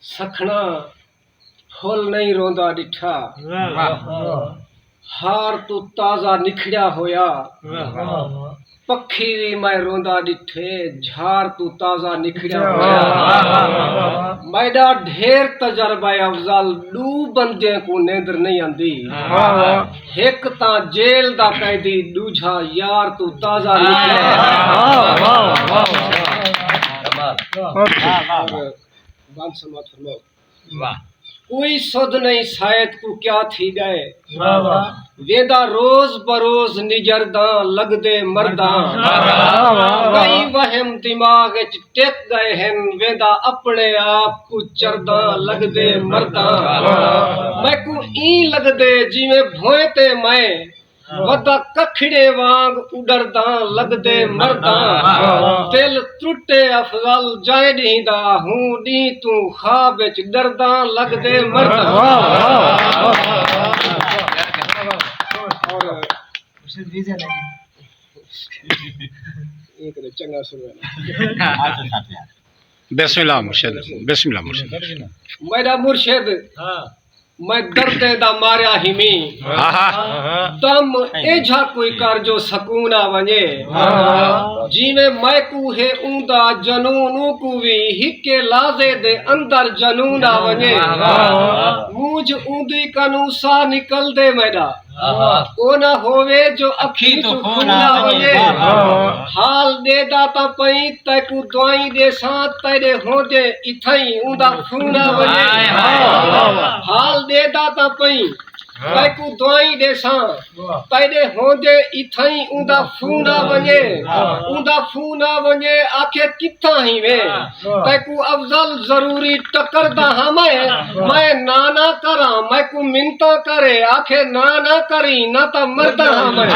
सखना full नहीं रोंदा डिठा हार तू ताजा निखड़िया होया पक्षी भी मैं रोंदा डिठे झार तू ताजा निखड़िया होया मैडा ढेर तजर्बा अफजल दू बंदे को नींदर नहीं आंदी एक ता जेल दा कैदी दूजा यार तू ताजा निखड़िया कोई सुध नहीं शायद को क्या थी गए वेदा रोज बरोज निजरदा लगदे मरदा कई वहम दिमाग च टेक गए हैं वेदा अपने आप को चरदा लगदे मरदा मैं को ई लगदे जिवें भोए ते मैं वदा कखड़े वांग उडरदा लगदे मरदा दिल त्रुटे अफजल जाए दींदा हूं दी तू ख्वाब विच डरदा लगदे मरदा और एक चंगा सुन बिस्मिल्लाह मुर्शिद बिस्मिल्लाह मुर्शिद मेरा मुर्शिद मैं दर्दे दा मारिया हिमी दम एझा कोई कर जो सकून आ वने जिवे मैं को है ऊंदा जनून को भी हिके लाजे दे अंदर जनून आ वने मूंज ऊंदी कनु सा निकल दे मैडा ओ ना होवे जो अखी तो खून आ वने हाल दे दाता पई तैकू दुआई दे सा तेरे होंदे इथई ऊंदा खून आ वने हाल दे दाता पई तैकू दुआई दे सा तेरे होंदे इथई ऊंदा खून आ वने आखे किथा ही वे तैकू अफजल जरूरी टकरदा हां मैं ना करा मैं को मिन्नता करे आखे ना करी ना ता मरदा हां मैं